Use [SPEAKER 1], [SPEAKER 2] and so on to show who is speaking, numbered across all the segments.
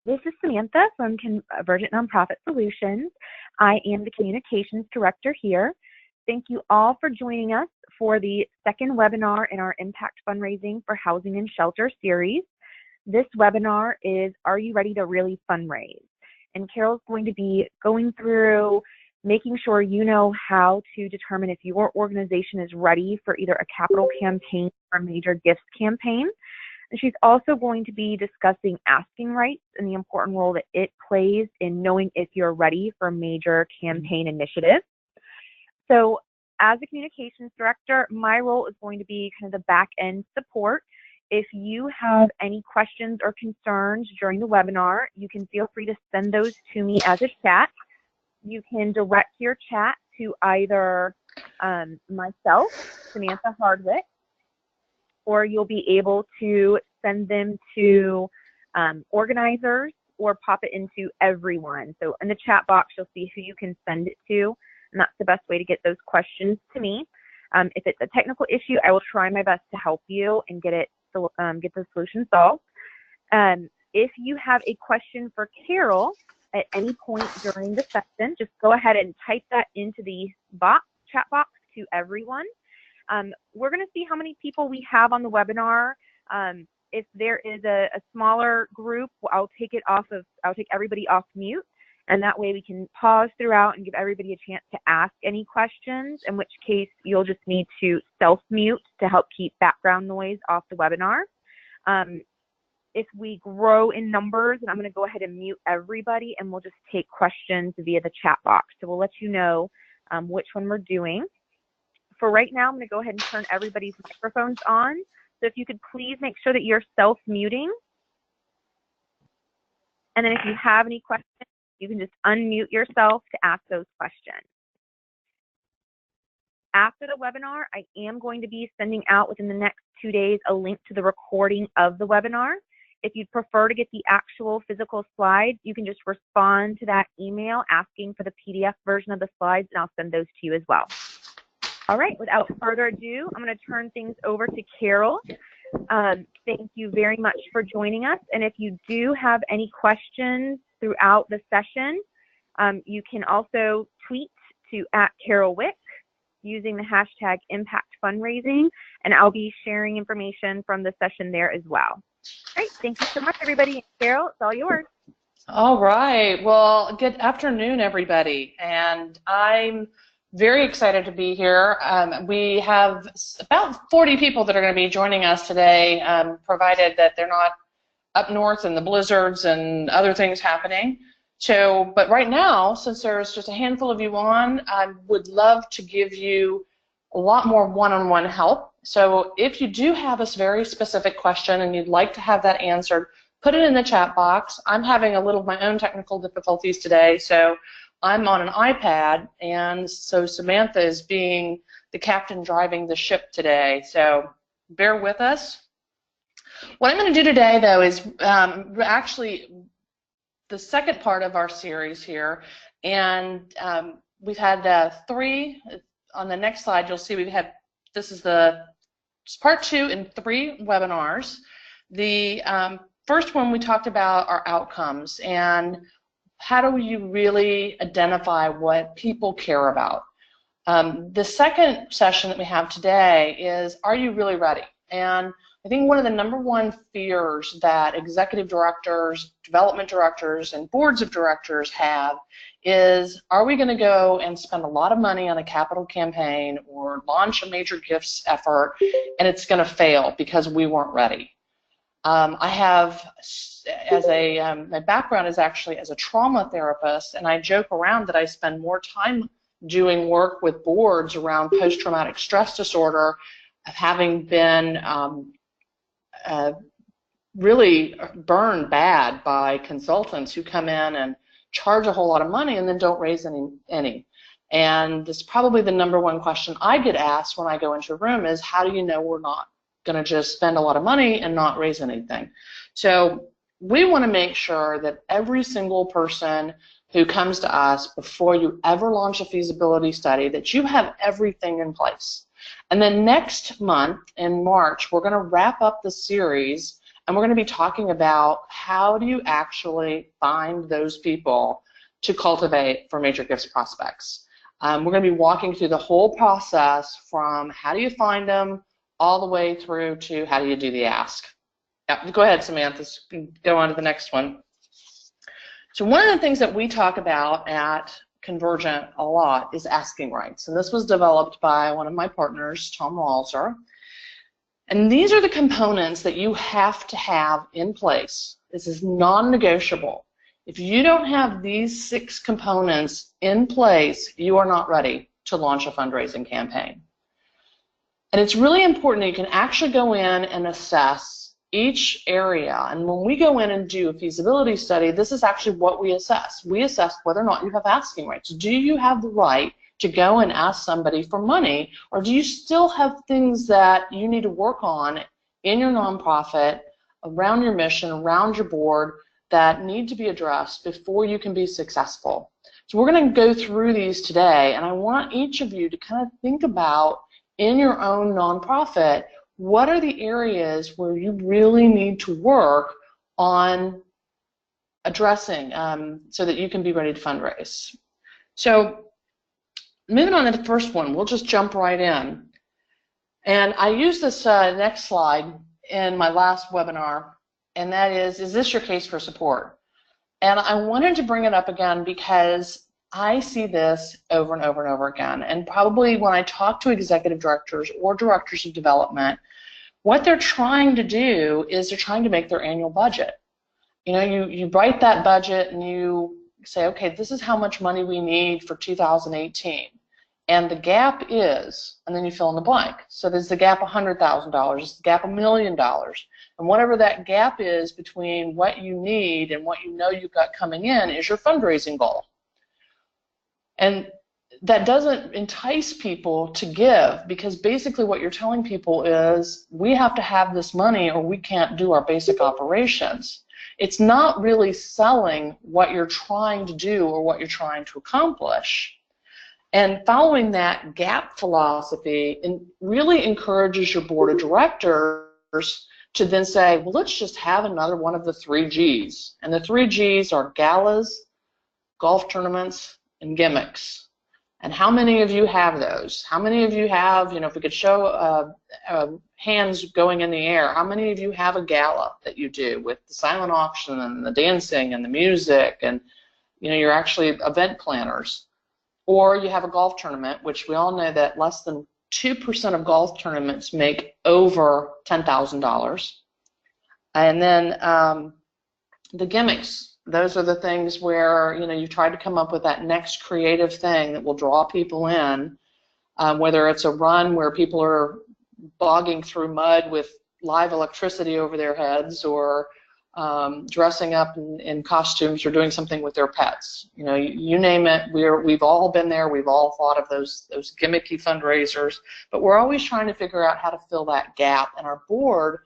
[SPEAKER 1] This is Samantha from Convergent Nonprofit Solutions. I am the Communications Director here. Thank you all for joining us for the second webinar in our Impact Fundraising for Housing and Shelter series. This webinar is, Are You Ready to Really Fundraise? And Carol's going to be going through making sure you know how to determine if your organization is ready for either a capital campaign or a major gifts campaign. And she's also going to be discussing asking rights and the important role that it plays in knowing if you're ready for a major campaign initiative. So as a communications director, my role is going to be kind of the back end support. If you have any questions or concerns during the webinar, you can feel free to send those to me as a chat. You can direct your chat to either myself, Samantha Hardwick, or you'll be able to send them to organizers or pop it into everyone. So in the chat box, you'll see who you can send it to, and that's the best way to get those questions to me. If it's a technical issue, I will try my best to help you and get the solution solved. If you have a question for Carol at any point during the session, just go ahead and type that into the chat box to everyone. We're going to see how many people we have on the webinar. If there is a smaller group, I'll take everybody off mute, and that way we can pause throughout and give everybody a chance to ask any questions, in which case you'll just need to self-mute to help keep background noise off the webinar. If we grow in numbers, and I'm going to go ahead and mute everybody, and we'll just take questions via the chat box. So we'll let you know which one we're doing. For right now, I'm going to go ahead and turn everybody's microphones on. So if you could please make sure that you're self-muting. And then if you have any questions, you can just unmute yourself to ask those questions. After the webinar, I am going to be sending out within the next 2 days a link to the recording of the webinar. If you'd prefer to get the actual physical slides, you can just respond to that email asking for the PDF version of the slides, and I'll send those to you as well. All right, without further ado, I'm going to turn things over to Carol. Thank you very much for joining us. And if you do have any questions throughout the session, you can also tweet to @CarolWick using the hashtag #ImpactFundraising, and I'll be sharing information from the session there as well. Great, thank you so much, everybody. Carol, it's all yours.
[SPEAKER 2] All right, well, good afternoon, everybody, and I'm very excited to be here. We have about 40 people that are going to be joining us today, provided that they're not up north in the blizzards and other things happening. So, but right now, since there's just a handful of you on, I would love to give you a lot more one-on-one help. So if you do have a very specific question and you'd like to have that answered, put it in the chat box. I'm having a little of my own technical difficulties today, so I'm on an iPad, and so Samantha is being the captain driving the ship today, so bear with us. What I'm going to do today, though, is actually the second part of our series here, and we've had 3. On the next slide, you'll see this is part 2 in 3 webinars. The first one we talked about our outcomes and how do you really identify what people care about. The second session that we have today is, are you really ready? And I think one of the #1 fears that executive directors, development directors, and boards of directors have is, are we going to go and spend a lot of money on a capital campaign or launch a major gifts effort and it's going to fail because we weren't ready? I have, my background is actually as a trauma therapist, and I joke around that I spend more time doing work with boards around post-traumatic stress disorder, of having been really burned bad by consultants who come in and charge a whole lot of money and then don't raise any. And this is probably the #1 question I get asked when I go into a room is, how do you know we're not going to just spend a lot of money and not raise anything? So we want to make sure that every single person who comes to us, before you ever launch a feasibility study, that you have everything in place. And then next month in March, we're going to wrap up the series and we're going to be talking about how do you actually find those people to cultivate for major gifts prospects. We're going to be walking through the whole process from how do you find them all the way through to how do you do the ask. Yeah, go ahead, Samantha. Go on to the next one. So one of the things that we talk about at Convergent a lot is asking rights, and this was developed by one of my partners, Tom Walzer. And these are the components that you have to have in place. This is non-negotiable. If you don't have these 6 components in place, you are not ready to launch a fundraising campaign. And it's really important that you can actually go in and assess each area. And when we go in and do a feasibility study, this is actually what we assess. We assess whether or not you have asking rights. Do you have the right to go and ask somebody for money, or do you still have things that you need to work on in your nonprofit, around your mission, around your board, that need to be addressed before you can be successful? So we're going to go through these today, and I want each of you to kind of think about, in your own nonprofit, what are the areas where you really need to work on addressing so that you can be ready to fundraise. So moving on to the first one, we'll just jump right in. And I used this next slide in my last webinar, and that is this your case for support? And I wanted to bring it up again because I see this over and over and over again. And probably when I talk to executive directors or directors of development, what they're trying to do is they're trying to make their annual budget. You know, you write that budget and you say, okay, this is how much money we need for 2018. And the gap is, and then you fill in the blank. So there's the gap $100,000, there's the gap $1 million. And whatever that gap is between what you need and what you know you've got coming in is your fundraising goal. And that doesn't entice people to give, because basically what you're telling people is we have to have this money or we can't do our basic operations. It's not really selling what you're trying to do or what you're trying to accomplish. And following that gap philosophy really encourages your board of directors to then say, well, let's just have another one of the 3 Gs. And the 3 Gs are galas, golf tournaments, and gimmicks. And how many of you have those? How many of you have, you know, if we could show hands going in the air, how many of you have a gala that you do with the silent auction and the dancing and the music, and, you know, you're actually event planners? Or you have a golf tournament, which we all know that less than 2% of golf tournaments make over $10,000. And then the gimmicks. Those are the things where, you know, you've tried to come up with that next creative thing that will draw people in, whether it's a run where people are bogging through mud with live electricity over their heads, or dressing up in costumes, or doing something with their pets. You know, you name it, we've all been there, we've all thought of those gimmicky fundraisers, but we're always trying to figure out how to fill that gap, and our board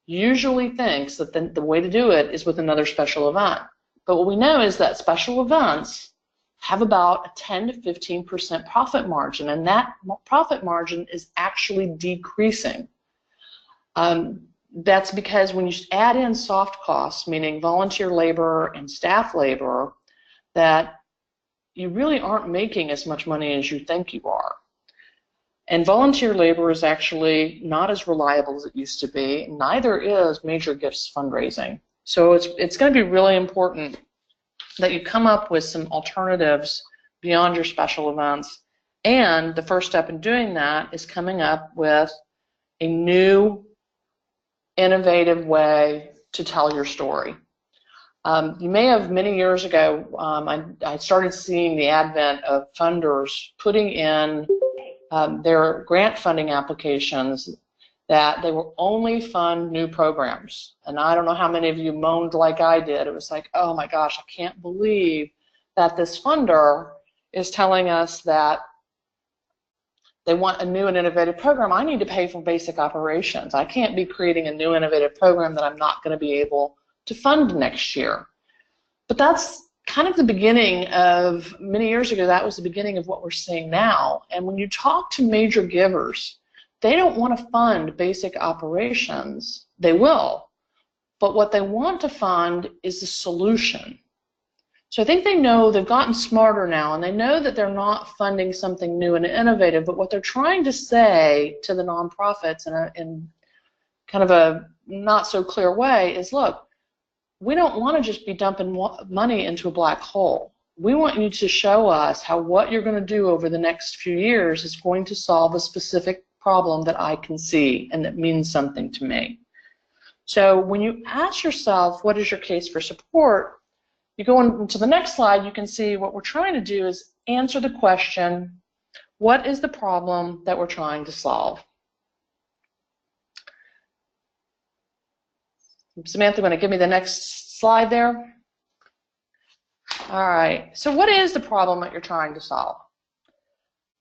[SPEAKER 2] usually thinks that the way to do it is with another special event. But what we know is that special events have about a 10 to 15% profit margin, and that profit margin is actually decreasing. That's because when you add in soft costs, meaning volunteer labor and staff labor, that you really aren't making as much money as you think you are. And volunteer labor is actually not as reliable as it used to be. Neither is major gifts fundraising. So it's going to be really important that you come up with some alternatives beyond your special events. And the first step in doing that is coming up with a new, innovative way to tell your story. You may have, many years ago, I started seeing the advent of funders putting in their grant funding applications that they will only fund new programs. And I don't know how many of you moaned like I did. It was like, oh my gosh, I can't believe that this funder is telling us that they want a new and innovative program. I need to pay for basic operations. I can't be creating a new innovative program that I'm not going to be able to fund next year. But that's kind of the beginning of, many years ago, that was the beginning of what we're seeing now. And when you talk to major givers, they don't want to fund basic operations. They will, but what they want to fund is the solution. So I think they know they've gotten smarter now, and they know that they're not funding something new and innovative, but what they're trying to say to the nonprofits in kind of a not so clear way is, look, we don't want to just be dumping money into a black hole. We want you to show us how what you're going to do over the next few years is going to solve a specific problem that I can see and that means something to me. So when you ask yourself, what is your case for support, you go into the next slide, you can see what we're trying to do is answer the question, what is the problem that we're trying to solve? Samantha, want to give me the next slide there? All right, so what is the problem that you're trying to solve?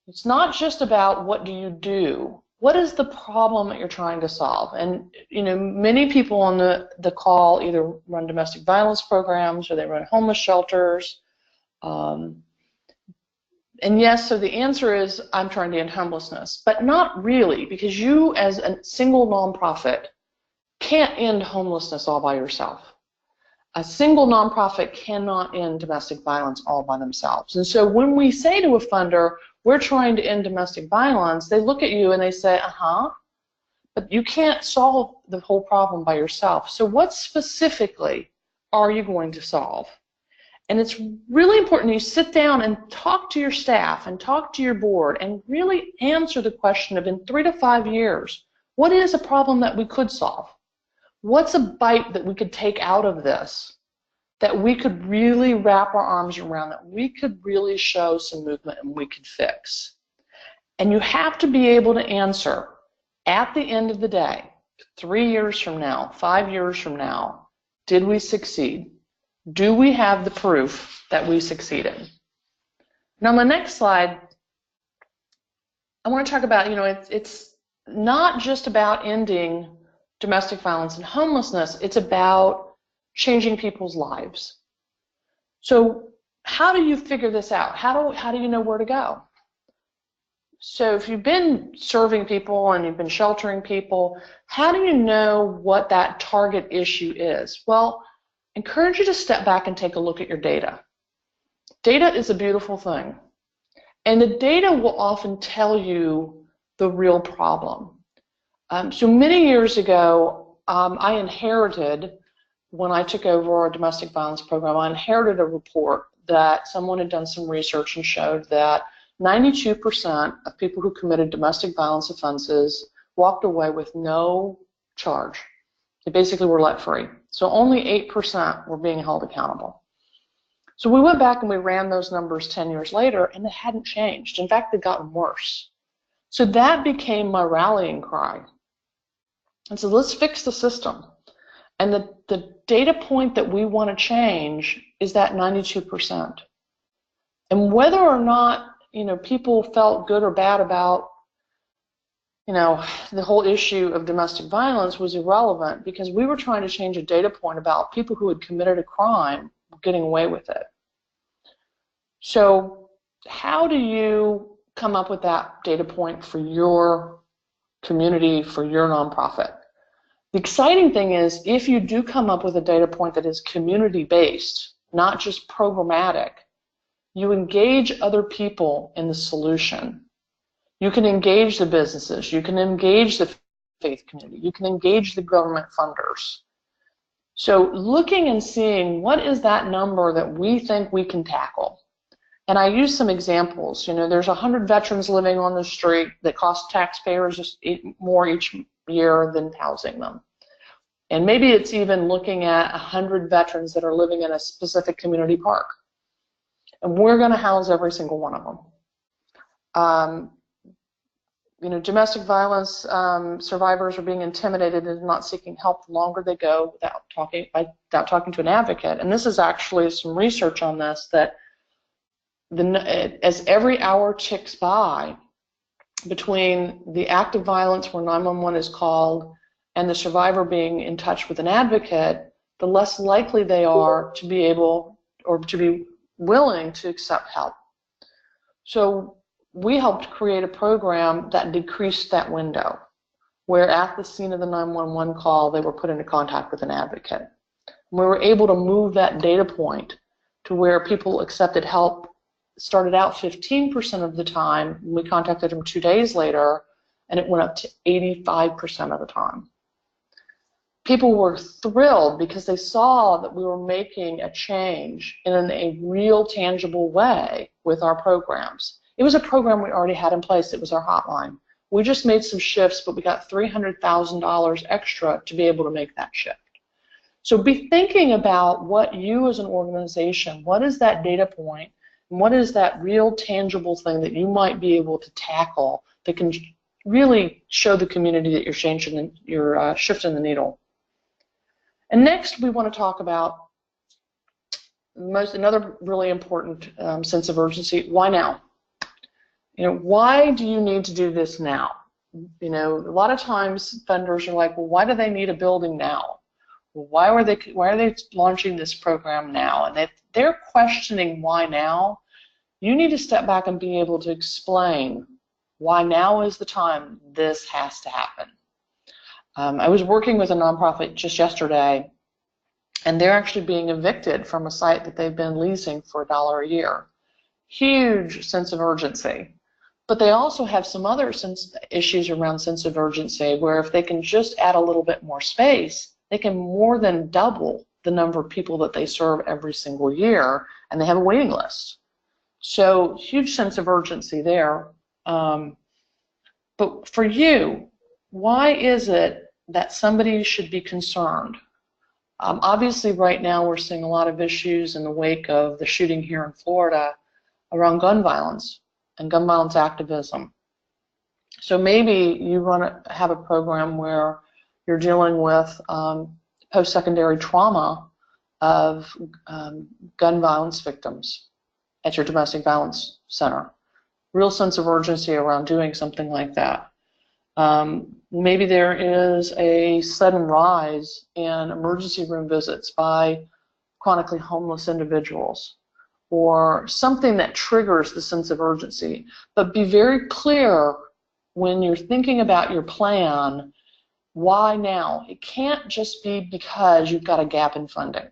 [SPEAKER 2] It's not just about what do you do. What is the problem that you're trying to solve? And you know, many people on the call either run domestic violence programs or they run homeless shelters. And yes, so the answer is I'm trying to end homelessness, but not really, because you as a single nonprofit can't end homelessness all by yourself. A single nonprofit cannot end domestic violence all by themselves. And so when we say to a funder, we're trying to end domestic violence, they look at you and they say, but you can't solve the whole problem by yourself. So what specifically are you going to solve? And it's really important you sit down and talk to your staff and talk to your board and really answer the question of, in 3 to 5 years, what is a problem that we could solve? What's a bite that we could take out of this that we could really wrap our arms around, that we could really show some movement and we could fix? And you have to be able to answer at the end of the day, 3 years from now, 5 years from now, did we succeed? Do we have the proof that we succeeded? Now, on the next slide, I want to talk about, it's not just about ending domestic violence and homelessness, it's about changing people's lives. So how do you figure this out? How do you know where to go? So if you've been serving people and you've been sheltering people, how do you know what that target issue is? Well, I encourage you to step back and take a look at your data. Data is a beautiful thing, and the data will often tell you the real problem. So many years ago, I inherited, when I took over our domestic violence program, I inherited a report that someone had done some research and showed that 92% of people who committed domestic violence offenses walked away with no charge. They basically were let free. So only 8% were being held accountable. So we went back and we ran those numbers 10 years later, and it hadn't changed. In fact, they'd gotten worse. So that became my rallying cry. And so let's fix the system. And the data point that we want to change is that 92%. And whether or not, people felt good or bad about, the whole issue of domestic violence was irrelevant, because we were trying to change a data point about people who had committed a crime getting away with it. So how do you come up with that data point for your community, for your nonprofit? The exciting thing is, if you do come up with a data point that is community-based, not just programmatic, you engage other people in the solution. You can engage the businesses, you can engage the faith community, you can engage the government funders. So looking and seeing what is that number that we think we can tackle. And I use some examples. There's 100 veterans living on the street that cost taxpayers just more each year than housing them. And maybe it's even looking at 100 veterans that are living in a specific community park. And we're going to house every single one of them. Domestic violence survivors are being intimidated and not seeking help the longer they go without talking to an advocate. And this is actually some research on this, that as every hour ticks by between the act of violence where 911 is called and the survivor being in touch with an advocate, the less likely they are to be able or to be willing to accept help. So we helped create a program that decreased that window. where at the scene of the 911 call, they were put into contact with an advocate. We were able to move that data point to where people accepted help started out 15% of the time. We contacted them 2 days later, and it went up to 85% of the time. People were thrilled because they saw that we were making a change in a real, tangible way with our programs. It was a program we already had in place. It was our hotline. We just made some shifts, but we got $300,000 extra to be able to make that shift. So be thinking about what you as an organization, what is that data point, and what is that real tangible thing that you might be able to tackle that can really show the community that you're shifting the needle. And next, we want to talk about another really important sense of urgency. Why now? Why do you need to do this now? A lot of times funders are like, well, why do they need a building now? Why are they launching this program now? And if they're questioning why now, you need to step back and be able to explain why now is the time this has to happen. I was working with a nonprofit just yesterday, and they're actually being evicted from a site that they've been leasing for $1 a year. Huge sense of urgency. But they also have some other issues around sense of urgency where if they can just add a little bit more space, they can more than double the number of people that they serve every single year, and they have a waiting list. So huge sense of urgency there. But for you, why is it that somebody should be concerned? Obviously, right now we're seeing a lot of issues in the wake of the shooting here in Florida around gun violence and gun violence activism. So maybe you have a program where you're dealing with post-secondary trauma of gun violence victims at your domestic violence center. Real sense of urgency around doing something like that. Maybe there is a sudden rise in emergency room visits by chronically homeless individuals, or something that triggers the sense of urgency. But be very clear when you're thinking about your plan, why now? It can't just be because you've got a gap in funding.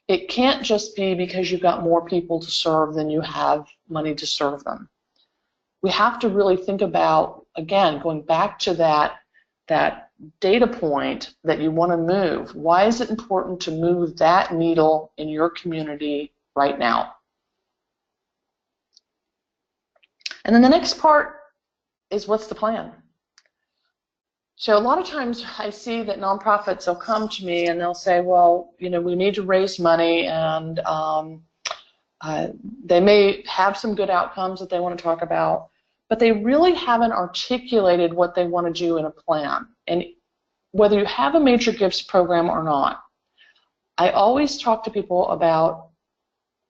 [SPEAKER 2] It can't just be because you've got more people to serve than you have money to serve them. We have to really think about, again, going back to that data point that you want to move. Why is it important to move that needle in your community right now? And then the next part is, what's the plan? So a lot of times I see that nonprofits will come to me and they'll say, well, we need to raise money, and they may have some good outcomes that they want to talk about, but they really haven't articulated what they want to do in a plan. And whether you have a major gifts program or not, I always talk to people about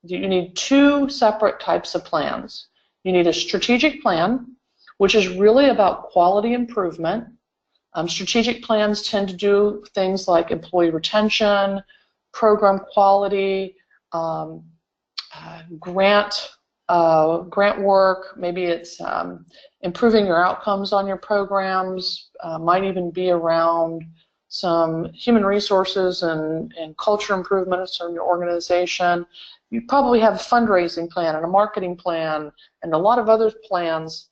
[SPEAKER 2] you need two separate types of plans. You need a strategic plan, which is really about quality improvement. Strategic plans tend to do things like employee retention, program quality, grant work. Maybe it's improving your outcomes on your programs. Might even be around some human resources and culture improvements in your organization. You probably have a fundraising plan and a marketing plan and a lot of other plans,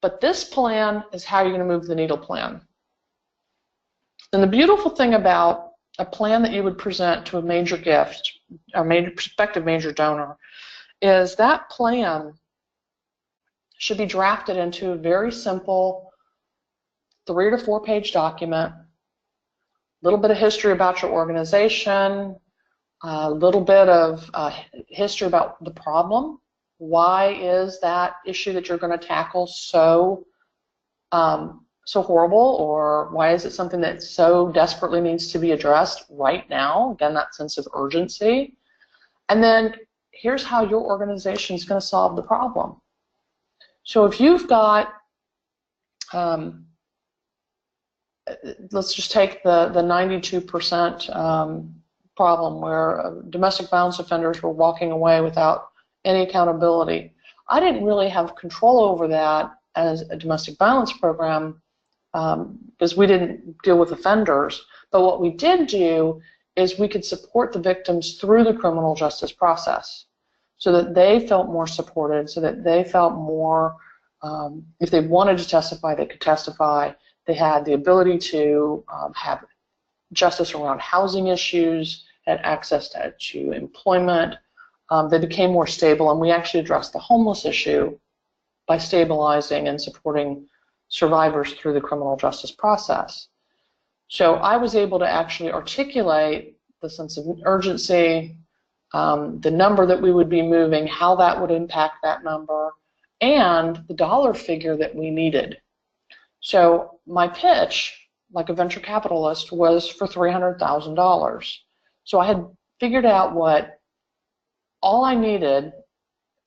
[SPEAKER 2] but this plan is how you're going to move the needle plan. And the beautiful thing about a plan that you would present to a major gift, or prospective major donor, is that plan should be drafted into a very simple 3 to 4 page document, a little bit of history about your organization, a little bit of history about the problem. Why is that issue that you're going to tackle so horrible, or why is it something that so desperately needs to be addressed right now? Again, that sense of urgency. And then here's how your organization is going to solve the problem. So if you've got, let's just take the 92% problem where domestic violence offenders were walking away without any accountability. I didn't really have control over that as a domestic violence program because we didn't deal with offenders. But what we did do is we could support the victims through the criminal justice process so that they felt more supported, so that they felt more, if they wanted to testify, they could testify. They had the ability to have justice around housing issues, had access to employment. They became more stable, and we actually addressed the homeless issue by stabilizing and supporting survivors through the criminal justice process. So I was able to actually articulate the sense of urgency, the number that we would be moving, how that would impact that number, and the dollar figure that we needed. So my pitch, like a venture capitalist, was for $300,000. So I had figured out what all I needed: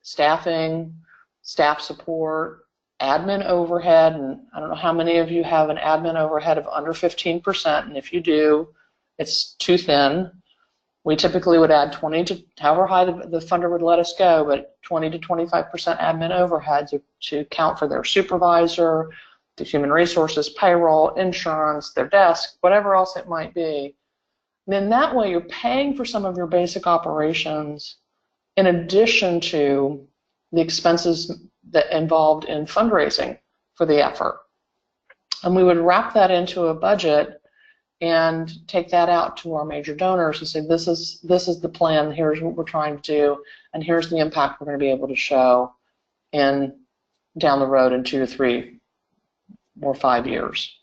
[SPEAKER 2] staffing, staff support, admin overhead, and I don't know how many of you have an admin overhead of under 15%, and if you do, it's too thin. We typically would add 20 to, however high the funder would let us go, but 20 to 25% admin overhead to account for their supervisor, the human resources, payroll, insurance, their desk, whatever else it might be. And then that way you're paying for some of your basic operations in addition to the expenses that involved in fundraising for the effort. And we would wrap that into a budget and take that out to our major donors and say, this is the plan, here's what we're trying to do, and here's the impact we're going to be able to show down the road in 2 to 3 or 5 years.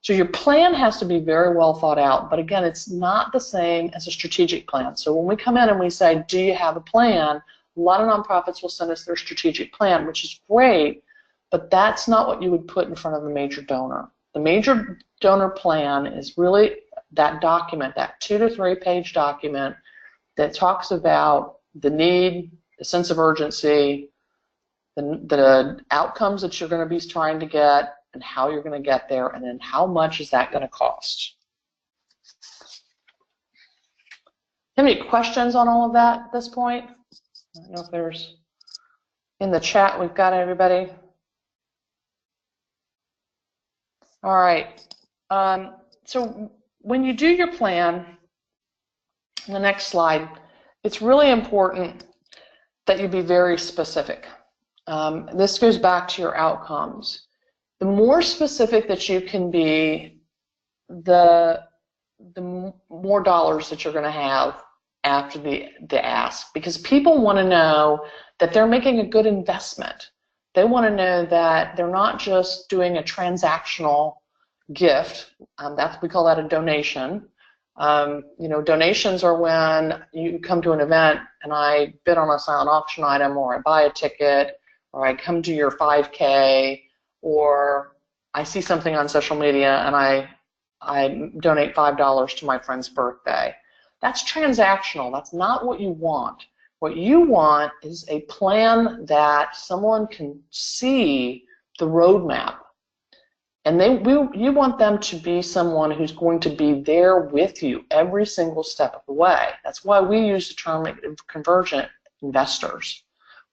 [SPEAKER 2] So your plan has to be very well thought out, but again, it's not the same as a strategic plan. So when we come in and we say, do you have a plan? A lot of nonprofits will send us their strategic plan, which is great, but that's not what you would put in front of a major donor. The major donor plan is really that document, that 2 to 3 page document that talks about the need, the sense of urgency, the outcomes that you're going to be trying to get, and how you're going to get there, and then how much is that going to cost. Have any questions on all of that at this point? I don't know if there's, in the chat, we've got everybody. All right. So when you do your plan, the next slide, it's really important that you be very specific. This goes back to your outcomes. The more specific that you can be, the more dollars that you're going to have after the ask, because people want to know that they're making a good investment. They want to know that they're not just doing a transactional gift. We call that a donation. You know, donations are when you come to an event and I bid on a silent auction item, or I buy a ticket, or I come to your 5K, or I see something on social media and I donate $5 to my friend's birthday. That's transactional. That's not what you want. What you want is a plan that someone can see the roadmap. And you want them to be someone who's going to be there with you every single step of the way. That's why we use the term convergent investors.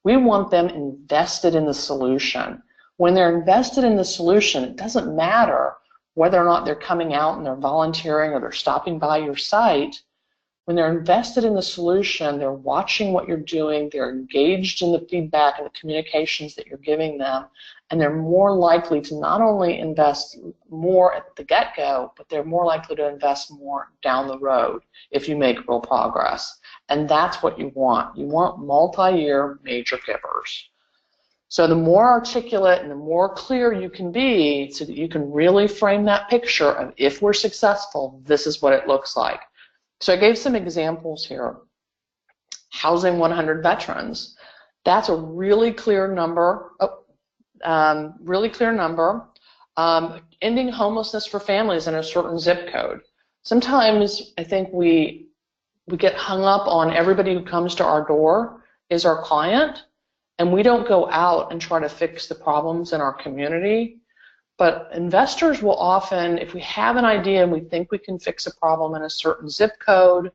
[SPEAKER 2] We want them invested in the solution. When they're invested in the solution, it doesn't matter whether or not they're coming out and they're volunteering or they're stopping by your site. When they're invested in the solution, they're watching what you're doing, they're engaged in the feedback and the communications that you're giving them, and they're more likely to not only invest more at the get-go, but they're more likely to invest more down the road if you make real progress. And that's what you want. You want multi-year major givers. So the more articulate and the more clear you can be so that you can really frame that picture of, if we're successful, this is what it looks like. So I gave some examples here. Housing 100 veterans. That's a really clear number. Ending homelessness for families in a certain zip code. Sometimes I think we get hung up on everybody who comes to our door is our client, and we don't go out and try to fix the problems in our community. But investors will often, if we have an idea and we think we can fix a problem in a certain zip code,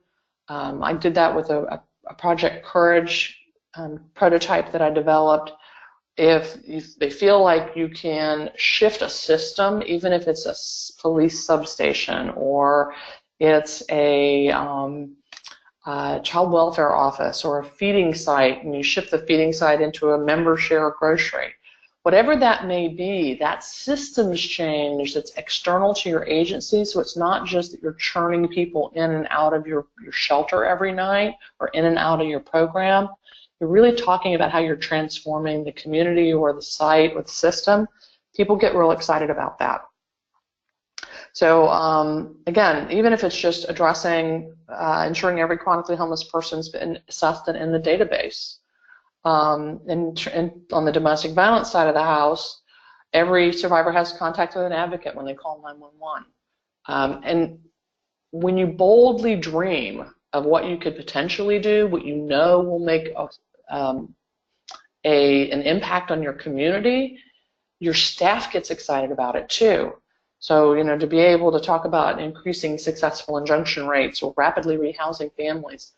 [SPEAKER 2] I did that with a Project Courage prototype that I developed. if they feel like you can shift a system, even if it's a police substation or it's a child welfare office or a feeding site, and you shift the feeding site into a member share grocery, whatever that may be, that systems change that's external to your agency, so it's not just that you're churning people in and out of your shelter every night or in and out of your program. You're really talking about how you're transforming the community or the site or the system. People get real excited about that. So again, even if it's just addressing, ensuring every chronically homeless person's been assessed and in the database. And on the domestic violence side of the house, every survivor has contact with an advocate when they call 911. And when you boldly dream of what you could potentially do, what you know will make an impact on your community, your staff gets excited about it too. So, you know, to be able to talk about increasing successful injunction rates or rapidly rehousing families,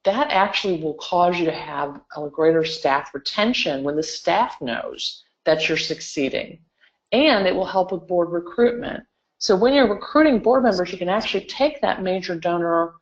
[SPEAKER 2] that actually will cause you to have a greater staff retention when the staff knows that you're succeeding. And it will help with board recruitment. So when you're recruiting board members, you can actually take that major donor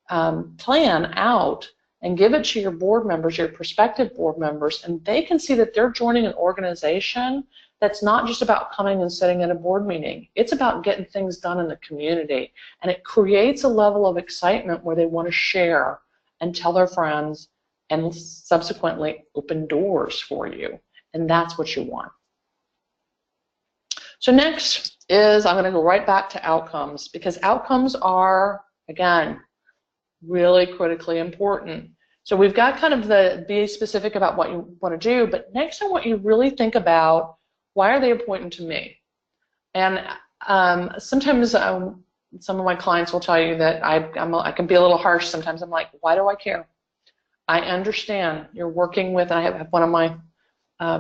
[SPEAKER 2] plan out and give it to your board members, your prospective board members, and they can see that they're joining an organization that's not just about coming and sitting in a board meeting. It's about getting things done in the community. And it creates a level of excitement where they want to share and tell their friends and subsequently open doors for you. And that's what you want. So next is, I'm going to go right back to outcomes, because outcomes are, again, really critically important. So we've got kind of the be specific about what you want to do, but next I want you to really think about, why are they important to me? And sometimes some of my clients will tell you that I can be a little harsh sometimes. I'm like, why do I care? I understand you're working with, and I have one of my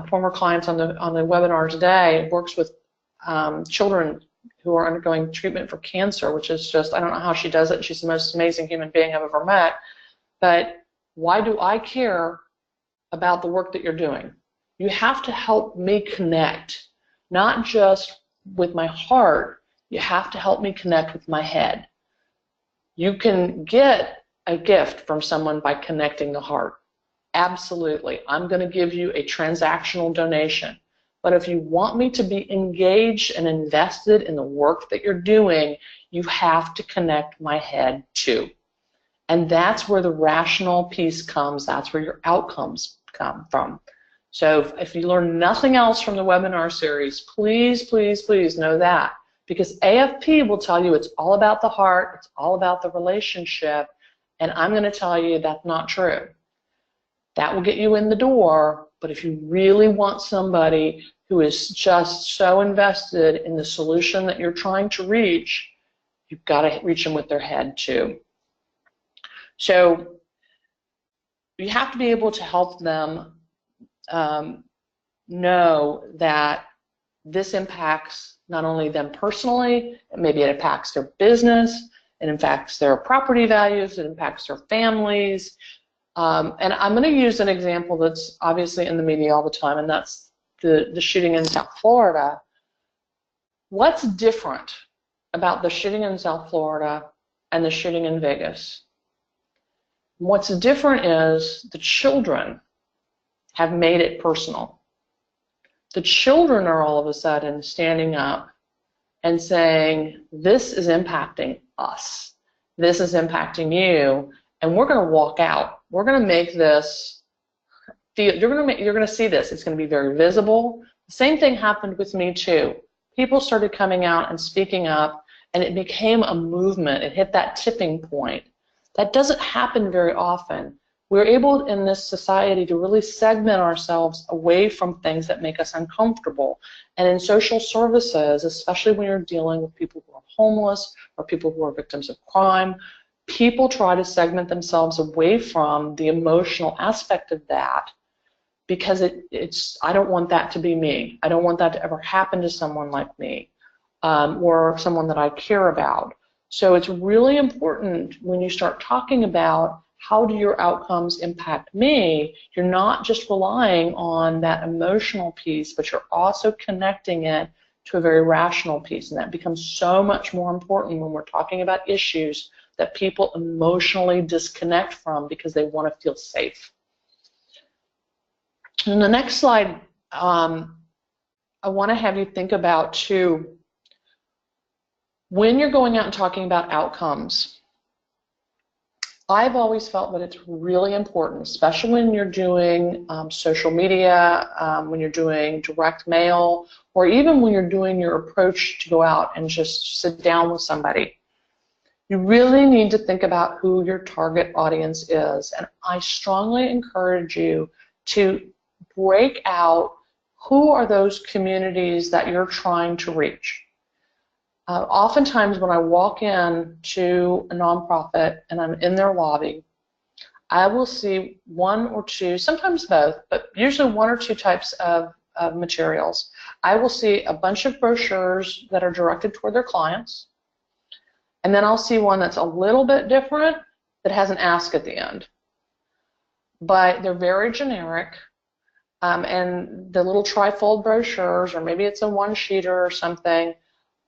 [SPEAKER 2] former clients on the webinar today works with children who are undergoing treatment for cancer, which is just, I don't know how she does it. She's the most amazing human being I've ever met. But why do I care about the work that you're doing? You have to help me connect, not just with my heart. You have to help me connect with my head. You can get a gift from someone by connecting the heart. Absolutely. I'm going to give you a transactional donation. But if you want me to be engaged and invested in the work that you're doing, you have to connect my head too. And that's where the rational piece comes. That's where your outcomes come from. So if you learn nothing else from the webinar series, please, please, please know that. Because AFP will tell you it's all about the heart, it's all about the relationship, and I'm going to tell you that's not true. That will get you in the door, but if you really want somebody who is just so invested in the solution that you're trying to reach, you've got to reach them with their head too. So you have to be able to help them know that this impacts not only them personally, maybe it impacts their business, it impacts their property values, it impacts their families. And I'm going to use an example that's obviously in the media all the time, and that's the shooting in South Florida. What's different about the shooting in South Florida and the shooting in Vegas? What's different is the children have made it personal. The children are all of a sudden standing up and saying, this is impacting us. This is impacting you, and we're going to walk out. We're going to make this, you're going to see this. It's going to be very visible. The same thing happened with me too. People started coming out and speaking up, and it became a movement. It hit that tipping point. That doesn't happen very often. We're able in this society to really segment ourselves away from things that make us uncomfortable. And in social services, especially when you're dealing with people who are homeless or people who are victims of crime, people try to segment themselves away from the emotional aspect of that because I don't want that to be me. I don't want that to ever happen to someone like me or someone that I care about. So it's really important when you start talking about how do your outcomes impact me? You're not just relying on that emotional piece, but you're also connecting it to a very rational piece, and that becomes so much more important when we're talking about issues that people emotionally disconnect from because they want to feel safe. In the next slide, I want to have you think about, too, when you're going out and talking about outcomes, I've always felt that it's really important, especially when you're doing social media, when you're doing direct mail, or even when you're doing your approach to go out and just sit down with somebody. You really need to think about who your target audience is, and I strongly encourage you to break out who are those communities that you're trying to reach. Oftentimes when I walk in to a nonprofit and I'm in their lobby, I will see one or two, sometimes both, but usually one or two types of materials. I will see a bunch of brochures that are directed toward their clients, and then I'll see one that's a little bit different that has an ask at the end. But they're very generic, and the little trifold brochures, or maybe it's a one-sheeter or something,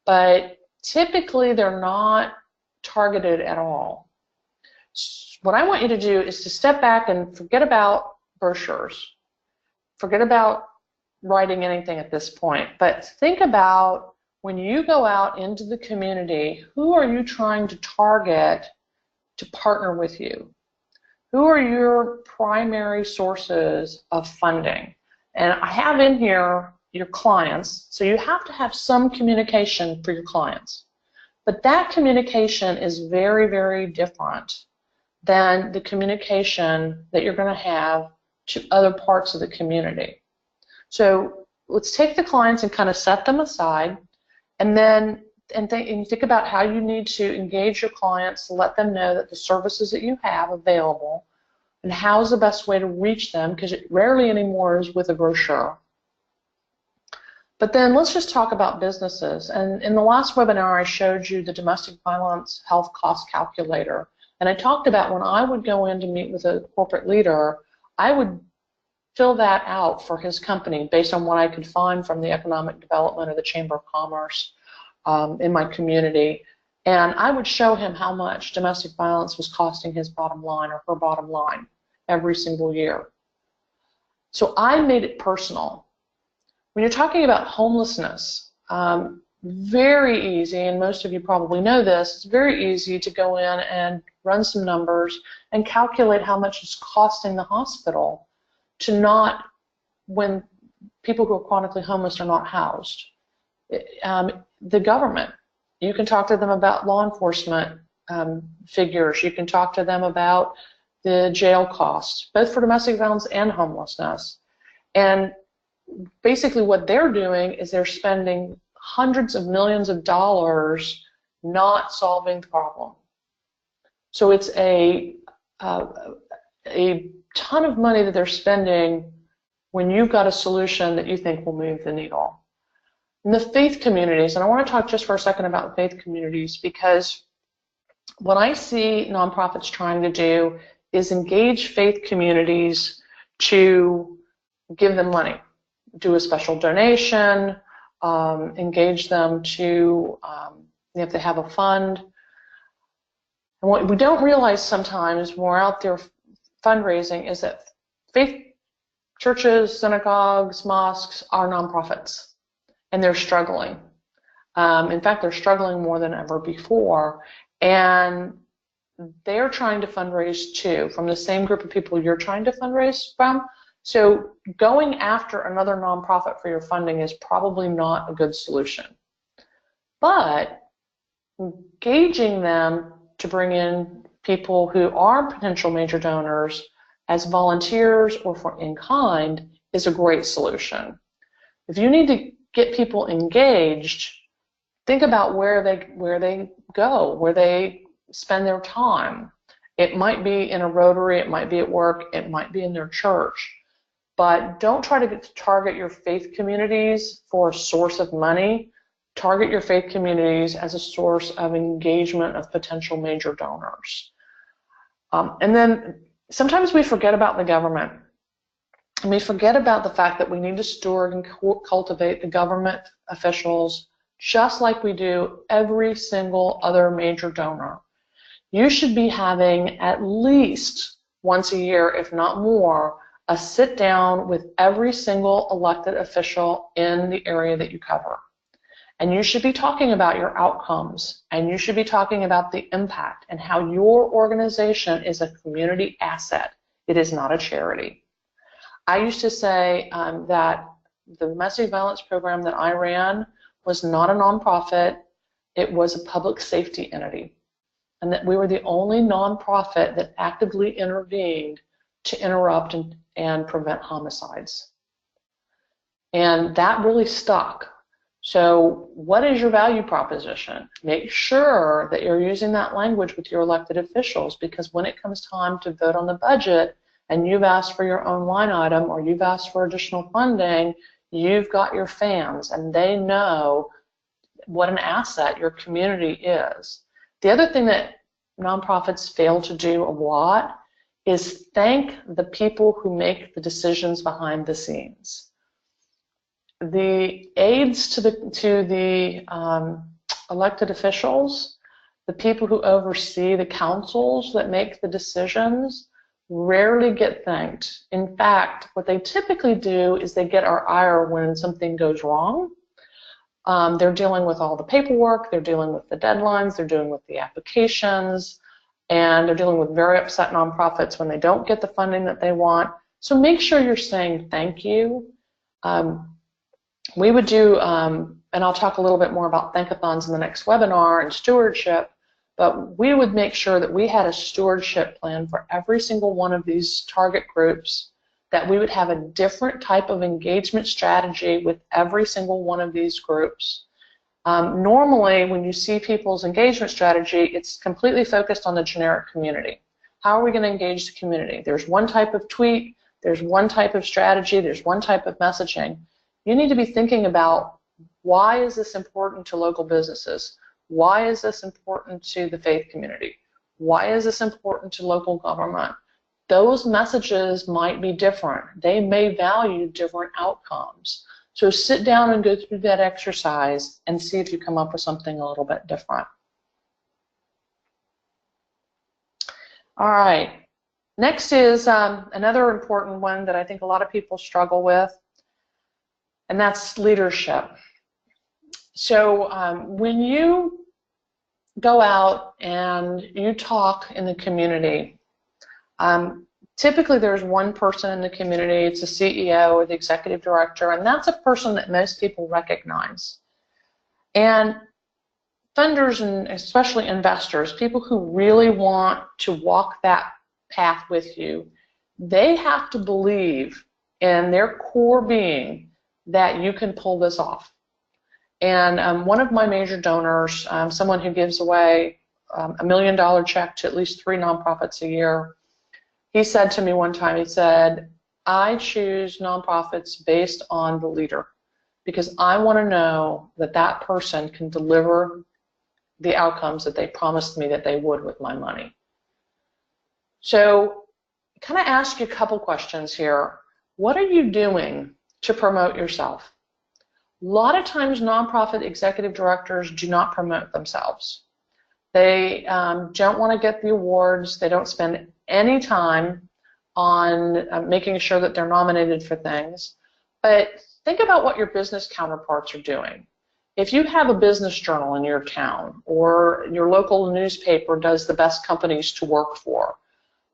[SPEAKER 2] but typically they're not targeted at all. What I want you to do is to step back and forget about brochures. Forget about writing anything at this point, but think about when you go out into the community, who are you trying to target to partner with you? Who are your primary sources of funding? And I have in here your clients, so you have to have some communication for your clients. But that communication is very, very different than the communication that you're going to have to other parts of the community. So let's take the clients and kind of set them aside, and then think about how you need to engage your clients to let them know that the services that you have available, and how's the best way to reach them, because it rarely anymore is with a brochure. But then let's just talk about businesses. And in the last webinar, I showed you the domestic violence health cost calculator. And I talked about when I would go in to meet with a corporate leader, I would fill that out for his company based on what I could find from the economic development or the Chamber of Commerce in my community. And I would show him how much domestic violence was costing his bottom line or her bottom line every single year. So I made it personal. When you're talking about homelessness, very easy, and most of you probably know this, it's very easy to go in and run some numbers and calculate how much it's costing the hospital to not, when people who are chronically homeless are not housed. The government, you can talk to them about law enforcement figures, you can talk to them about the jail costs, both for domestic violence and homelessness. And basically what they're doing is they're spending hundreds of millions of dollars not solving the problem. So it's a ton of money that they're spending when you've got a solution that you think will move the needle. In the faith communities, and I want to talk just for a second about faith communities, because what I see nonprofits trying to do is engage faith communities to give them money, do a special donation, engage them to, if they have a fund. And what we don't realize sometimes when we're out there fundraising is that faith churches, synagogues, mosques are nonprofits, and they're struggling. In fact, they're struggling more than ever before, and they're trying to fundraise too, from the same group of people you're trying to fundraise from. So going after another nonprofit for your funding is probably not a good solution. But engaging them to bring in people who are potential major donors as volunteers or for in kind is a great solution. If you need to get people engaged, think about where they go, where they spend their time. It might be in a Rotary, it might be at work, it might be in their church. But don't try to target your faith communities for a source of money. Target your faith communities as a source of engagement of potential major donors. And then sometimes we forget about the government. And we forget about the fact that we need to steward and cultivate the government officials just like we do every single other major donor. You should be having at least once a year, if not more, a sit down with every single elected official in the area that you cover. And you should be talking about your outcomes, and you should be talking about the impact and how your organization is a community asset. It is not a charity. I used to say that the domestic violence program that I ran was not a nonprofit, it was a public safety entity. And that we were the only nonprofit that actively intervened to interrupt and prevent homicides. And that really stuck. So what is your value proposition? Make sure that you're using that language with your elected officials, because when it comes time to vote on the budget and you've asked for your own line item or you've asked for additional funding, you've got your fans and they know what an asset your community is. The other thing that nonprofits fail to do a lot is thank the people who make the decisions behind the scenes. The aides to the elected officials, the people who oversee the councils that make the decisions, rarely get thanked. In fact, what they typically do is they get our ire when something goes wrong. They're dealing with all the paperwork, they're dealing with the deadlines, they're dealing with the applications, and they're dealing with very upset nonprofits when they don't get the funding that they want. So make sure you're saying thank you. We would do, and I'll talk a little bit more about thankathons in the next webinar and stewardship, but we would make sure that we had a stewardship plan for every single one of these target groups, that we would have a different type of engagement strategy with every single one of these groups. Normally, when you see people's engagement strategy, it's completely focused on the generic community. How are we going to engage the community? There's one type of tweet, there's one type of strategy, there's one type of messaging. You need to be thinking about, why is this important to local businesses? Why is this important to the faith community? Why is this important to local government? Those messages might be different. They may value different outcomes. So sit down and go through that exercise and see if you come up with something a little bit different. All right. Next is another important one that I think a lot of people struggle with, and that's leadership. So when you go out and you talk in the community, typically there's one person in the community, it's the CEO or the executive director, and that's a person that most people recognize. And funders, and especially investors, people who really want to walk that path with you, they have to believe in their core being that you can pull this off. And one of my major donors, someone who gives away $1 million check to at least 3 nonprofits a year, he said to me one time, he said, I choose nonprofits based on the leader, because I want to know that that person can deliver the outcomes that they promised me that they would with my money. So kind of ask you a couple questions here. What are you doing to promote yourself? A lot of times nonprofit executive directors do not promote themselves. They don't want to get the awards. They don't spend any time on making sure that they're nominated for things. But think about what your business counterparts are doing. If you have a business journal in your town, or your local newspaper does the best companies to work for,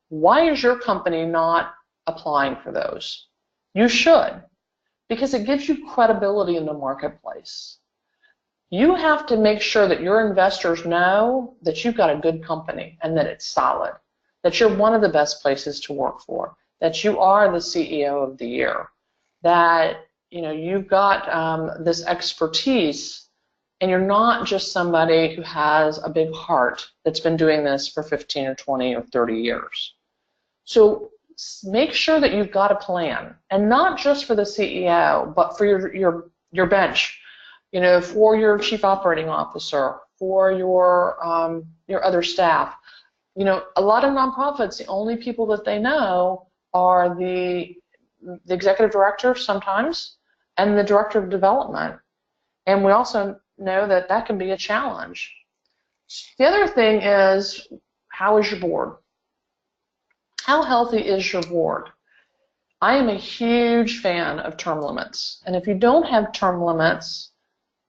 [SPEAKER 2] why is your company not applying for those? You should, because it gives you credibility in the marketplace. You have to make sure that your investors know that you've got a good company and that it's solid, that you're one of the best places to work for, that you are the CEO of the year, that you've got this expertise, and you're not just somebody who has a big heart that's been doing this for 15 or 20 or 30 years. So make sure that you've got a plan, and not just for the CEO, but for your bench, for your chief operating officer, for your other staff. You know, a lot of nonprofits, the only people that they know are the executive director sometimes and the director of development. And we also know that that can be a challenge. The other thing is, how is your board? How healthy is your board? I am a huge fan of term limits. And if you don't have term limits,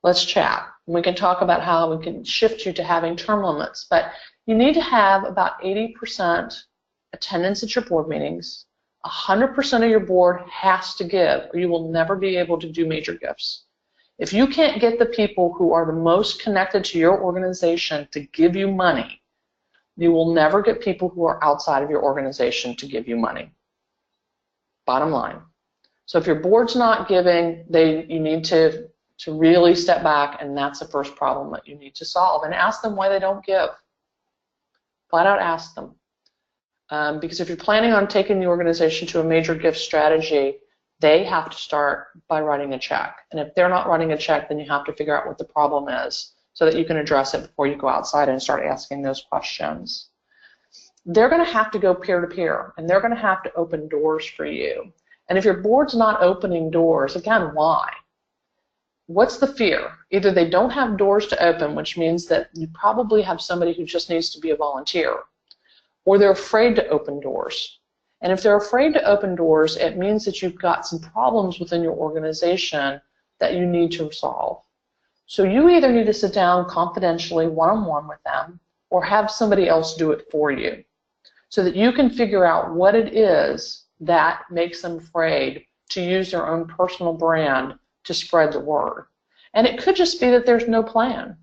[SPEAKER 2] let's chat. We can talk about how we can shift you to having term limits. But you need to have about 80% attendance at your board meetings. 100% of your board has to give, or you will never be able to do major gifts. If you can't get the people who are the most connected to your organization to give you money, you will never get people who are outside of your organization to give you money. Bottom line. So if your board's not giving, you need to really step back, and that's the first problem that you need to solve. And ask them why they don't give. Flat out ask them. Because if you're planning on taking the organization to a major gift strategy, they have to start by writing a check. And if they're not writing a check, then you have to figure out what the problem is so that you can address it before you go outside and start asking those questions. They're going to have to go peer-to-peer, and they're going to have to open doors for you. And if your board's not opening doors, again, why? What's the fear? Either they don't have doors to open, which means that you probably have somebody who just needs to be a volunteer, or they're afraid to open doors. And if they're afraid to open doors, it means that you've got some problems within your organization that you need to resolve. So you either need to sit down confidentially, one-on-one with them, or have somebody else do it for you so that you can figure out what it is that makes them afraid to use their own personal brand to spread the word. And it could just be that there's no plan.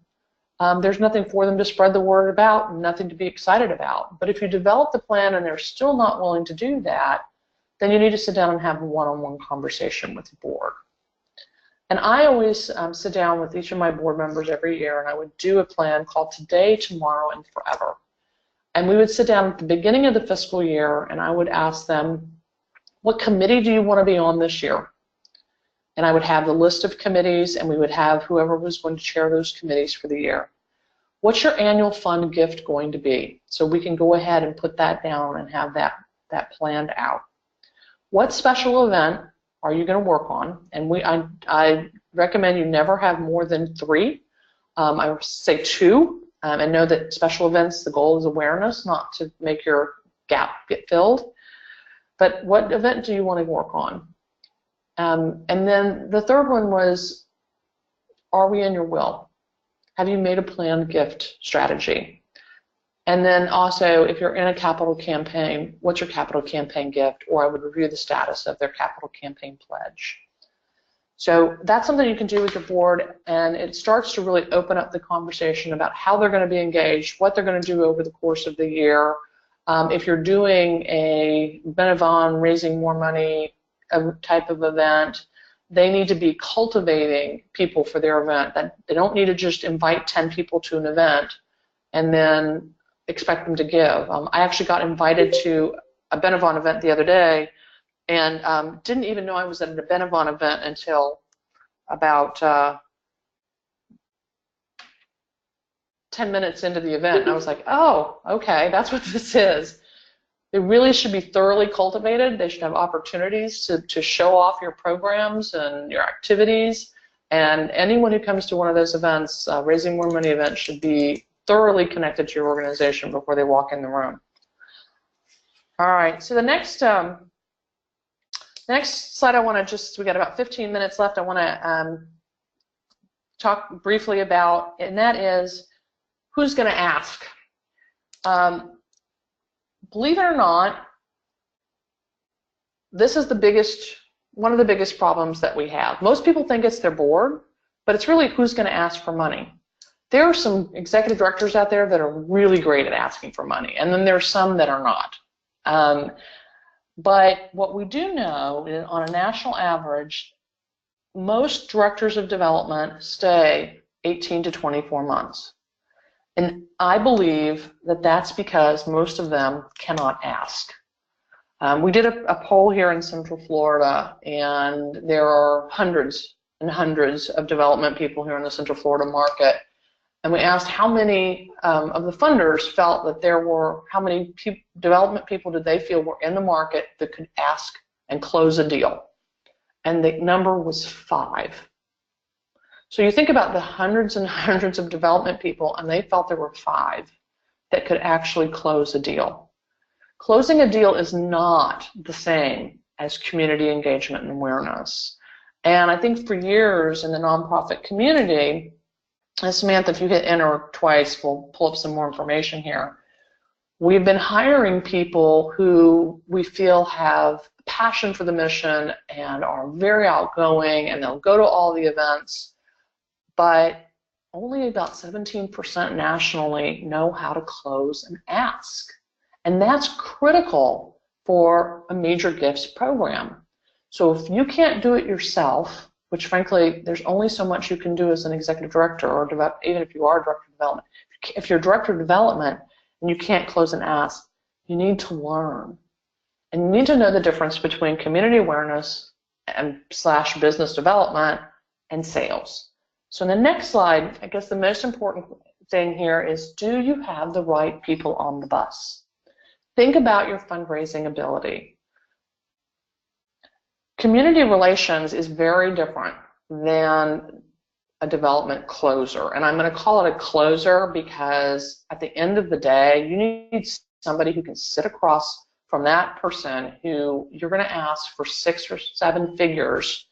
[SPEAKER 2] There's nothing for them to spread the word about, nothing to be excited about. But if you develop the plan and they're still not willing to do that, then you need to sit down and have a one-on-one conversation with the board. And I always sit down with each of my board members every year, and I would do a plan called Today, Tomorrow, and Forever. And we would sit down at the beginning of the fiscal year, and I would ask them, what committee do you want to be on this year? And I would have the list of committees, and we would have whoever was going to chair those committees for the year. What's your annual fund gift going to be? So we can go ahead and put that down and have that planned out. What special event are you going to work on? And I recommend you never have more than 3. I would say 2, and know that special events, the goal is awareness, not to make your gap get filled. But what event do you want to work on? And then the third one was, are we in your will? Have you made a planned gift strategy? And then also, if you're in a capital campaign, what's your capital campaign gift? Or I would review the status of their capital campaign pledge. So that's something you can do with your board, and it starts to really open up the conversation about how they're going to be engaged, what they're going to do over the course of the year. If you're doing a Benavon raising more money type of event, they need to be cultivating people for their event. That they don't need to just invite 10 people to an event and then expect them to give. I actually got invited to a Benavon event the other day, and didn't even know I was at a Benavon event until about 10 minutes into the event, and I was like, oh, okay, that's what this is. They really should be thoroughly cultivated. They should have opportunities to show off your programs and your activities, and anyone who comes to one of those events, Raising More Money event, should be thoroughly connected to your organization before they walk in the room. All right, so the next slide I want to we got about 15 minutes left, I want to talk briefly about, and that is, who's going to ask? Believe it or not, this is one of the biggest problems that we have. Most people think it's their board, but it's really who's going to ask for money. There are some executive directors out there that are really great at asking for money, and then there's some that are not. But what we do know is, on a national average, most directors of development stay 18 to 24 months. And I believe that that's because most of them cannot ask. We did a poll here in Central Florida, and there are hundreds and hundreds of development people here in the Central Florida market. And we asked how many of the funders felt that there were, how many development people did they feel were in the market that could ask and close a deal. And the number was 5. So you think about the hundreds and hundreds of development people, and they felt there were 5 that could actually close a deal. Closing a deal is not the same as community engagement and awareness. And I think for years in the nonprofit community, and Samantha, if you hit enter twice, we'll pull up some more information here. We've been hiring people who we feel have passion for the mission and are very outgoing, and they'll go to all the events, but only about 17% nationally know how to close an ask. And that's critical for a major gifts program. So if you can't do it yourself, which frankly, there's only so much you can do as an executive director, or even if you are a director of development. If you're a director of development and you can't close an ask, you need to learn. And you need to know the difference between community awareness and / business development and sales. So in the next slide, I guess the most important thing here is, do you have the right people on the bus? Think about your fundraising ability. Community relations is very different than a development closer. And I'm going to call it a closer because at the end of the day, you need somebody who can sit across from that person who you're going to ask for 6 or 7 figures,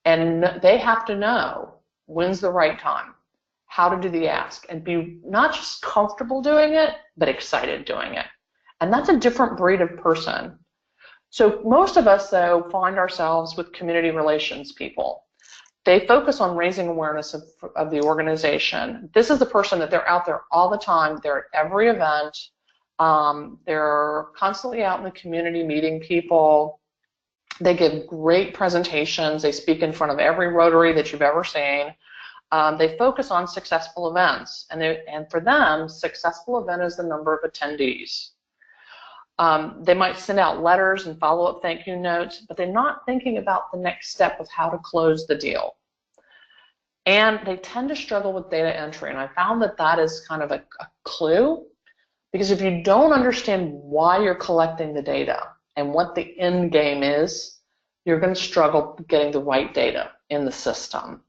[SPEAKER 2] and they have to know when's the right time, how to do the ask, and be not just comfortable doing it, but excited doing it. And that's a different breed of person. So most of us, though, find ourselves with community relations people. They focus on raising awareness of the organization. This is the person that they're out there all the time. They're at every event. They're constantly out in the community meeting people. They give great presentations. They speak in front of every Rotary that you've ever seen. They focus on successful events. And for them, successful event is the number of attendees. They might send out letters and follow-up thank you notes, but they're not thinking about the next step of how to close the deal. And they tend to struggle with data entry, and I found that that is kind of a clue, because if you don't understand why you're collecting the data and what the end game is, you're going to struggle getting the right data in the system.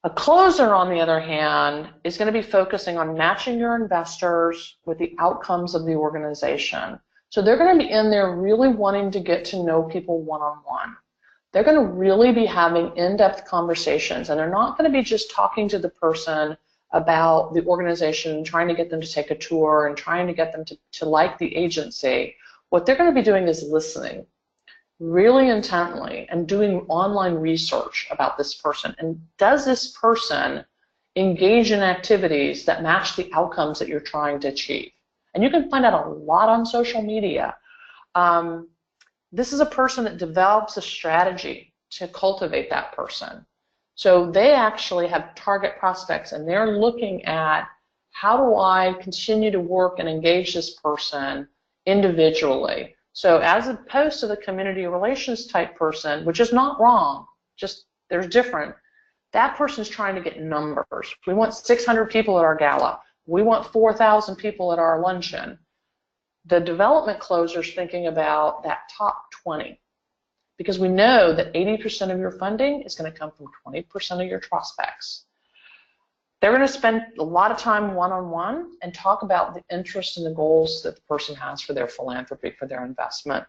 [SPEAKER 2] A closer, on the other hand, is going to be focusing on matching your investors with the outcomes of the organization. So they're going to be in there really wanting to get to know people one-on-one. They're going to really be having in-depth conversations, and they're not going to be just talking to the person about the organization and trying to get them to take a tour and trying to get them to like the agency. What they're going to be doing is listening really intently and doing online research about this person. And does this person engage in activities that match the outcomes that you're trying to achieve? And you can find out a lot on social media. This is a person that develops a strategy to cultivate that person. So they actually have target prospects, and they're looking at, how do I continue to work and engage this person individually? So as opposed to the community relations type person, which is not wrong, just there's different, that person's trying to get numbers. We want 600 people at our gala. We want 4,000 people at our luncheon. The development closer's thinking about that top 20, because we know that 80% of your funding is going to come from 20% of your prospects. They're going to spend a lot of time one-on-one and talk about the interests and the goals that the person has for their philanthropy, for their investment.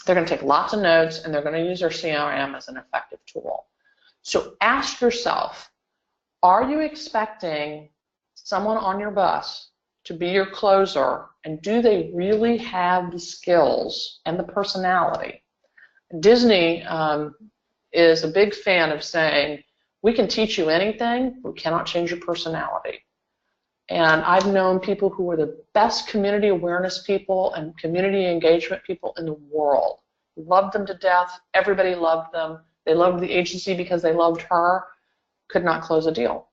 [SPEAKER 2] They're going to take lots of notes, and they're going to use their CRM as an effective tool. So ask yourself, are you expecting someone on your bus to be your closer, and do they really have the skills and the personality? Disney is a big fan of saying, we can teach you anything, we cannot change your personality. And I've known people who were the best community awareness people and community engagement people in the world. Loved them to death, everybody loved them. They loved the agency because they loved her, could not close a deal.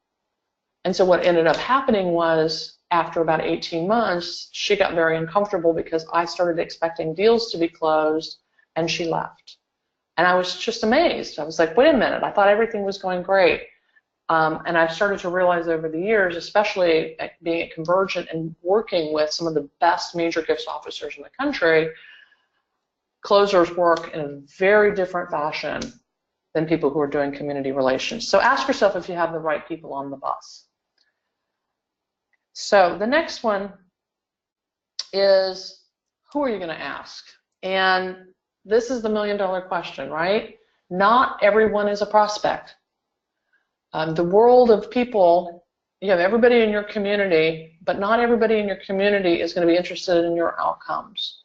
[SPEAKER 2] And so what ended up happening was, after about 18 months, she got very uncomfortable because I started expecting deals to be closed, and she left. And I was just amazed. I was like, wait a minute, I thought everything was going great. And I've started to realize over the years, especially being at Convergent and working with some of the best major gifts officers in the country, closers work in a very different fashion than people who are doing community relations. So ask yourself if you have the right people on the bus. So the next one is, who are you going to ask? And this is the million-dollar question, right? Not everyone is a prospect. The world of people, you have everybody in your community, but not everybody in your community is going to be interested in your outcomes.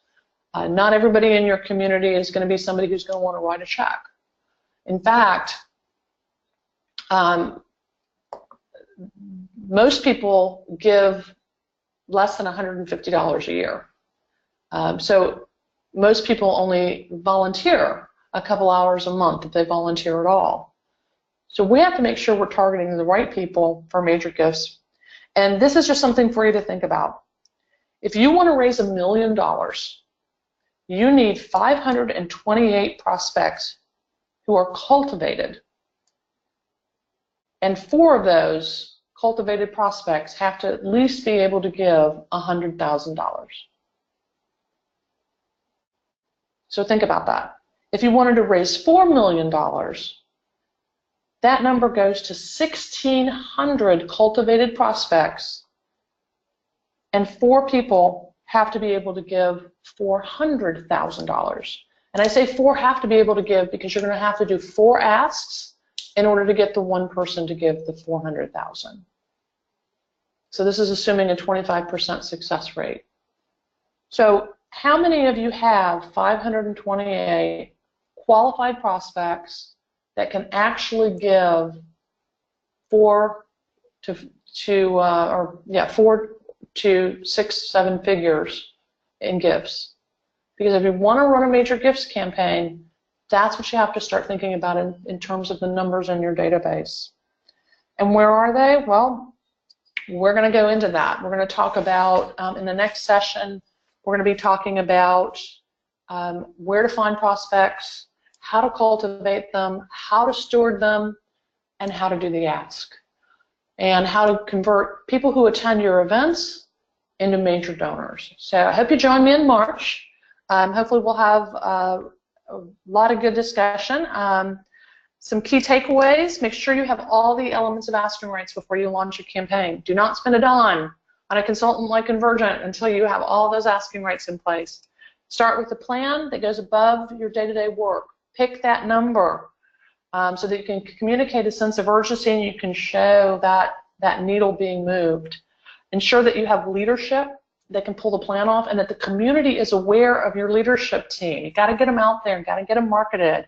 [SPEAKER 2] Not everybody in your community is going to be somebody who's going to want to write a check. In fact, most people give less than $150 a year. So most people only volunteer a couple hours a month if they volunteer at all. So we have to make sure we're targeting the right people for major gifts. And this is just something for you to think about. If you want to raise $1 million, you need 528 prospects who are cultivated. And 4 of those cultivated prospects have to at least be able to give $100,000. So think about that. If you wanted to raise $4 million, that number goes to 1,600 cultivated prospects, and 4 people have to be able to give $400,000. And I say 4 have to be able to give because you're going to have to do 4 asks in order to get the one person to give the $400,000. So this is assuming a 25% success rate. So how many of you have 528 qualified prospects that can actually give 4 to 6, 7 figures in gifts? Because if you want to run a major gifts campaign, that's what you have to start thinking about in terms of the numbers in your database. And where are they? Well, we're going to go into that. We're going to talk about, in the next session, we're going to be talking about where to find prospects, how to cultivate them, how to steward them, and how to do the ask. And how to convert people who attend your events into major donors. So I hope you join me in March. Hopefully we'll have a lot of good discussion. Some key takeaways: make sure you have all the elements of asking rights before you launch a campaign. Do not spend a dime on a consultant like Convergent until you have all those asking rights in place. Start with a plan that goes above your day-to-day work. Pick that number so that you can communicate a sense of urgency and you can show that needle being moved. Ensure that you have leadership that can pull the plan off and that the community is aware of your leadership team. You got to get them out there, got to get them marketed.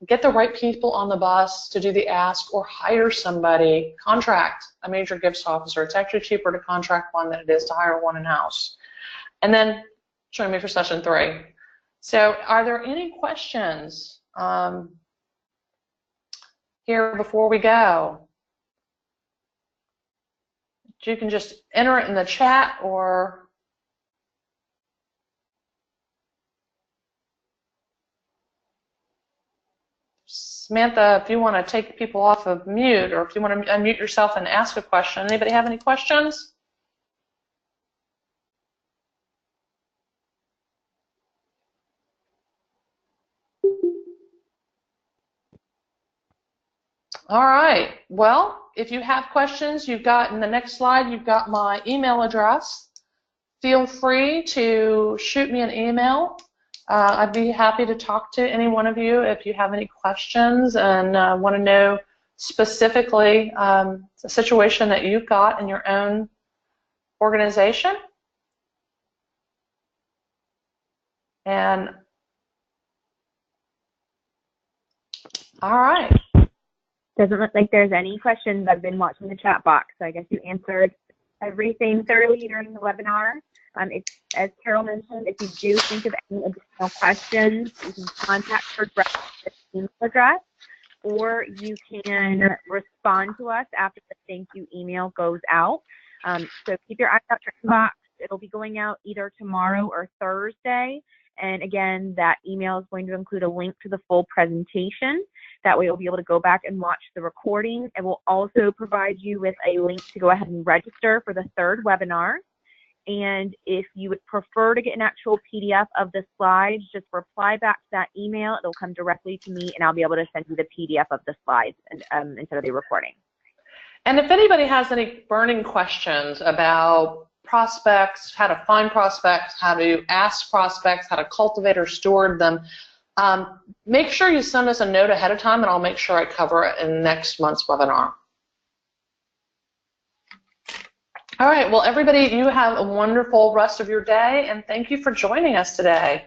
[SPEAKER 2] Get the right people on the bus to do the ask, or hire somebody, contract a major gifts officer. It's actually cheaper to contract one than it is to hire one in-house. And then join me for session 3. So are there any questions here before we go? You can just enter it in the chat, or Samantha, if you want to take people off of mute, or if you want to unmute yourself and ask a question. Anybody have any questions? All right. Well, if you have questions, you've got in the next slide, you've got my email address. Feel free to shoot me an email. I'd be happy to talk to any one of you if you have any questions and want to know specifically the situation that you've got in your own organization. And all right.
[SPEAKER 1] Doesn't look like there's any questions. I've been watching the chat box, so I guess you answered everything thoroughly during the webinar. As Carol mentioned, if you do think of any additional questions, you can contact her directly at the email address, or you can respond to us after the thank you email goes out. So keep your eyes out for your inbox. It'll be going out either tomorrow or Thursday. And again, that email is going to include a link to the full presentation. That way you'll be able to go back and watch the recording. It will also provide you with a link to go ahead and register for the third webinar. And if you would prefer to get an actual PDF of the slides, just reply back to that email. It'll come directly to me, and I'll be able to send you the PDF of the slides instead of the recording.
[SPEAKER 2] And if anybody has any burning questions about prospects, how to find prospects, how to ask prospects, how to cultivate or steward them, make sure you send us a note ahead of time, and I'll make sure I cover it in next month's webinar. All right, well, everybody, you have a wonderful rest of your day, and thank you for joining us today.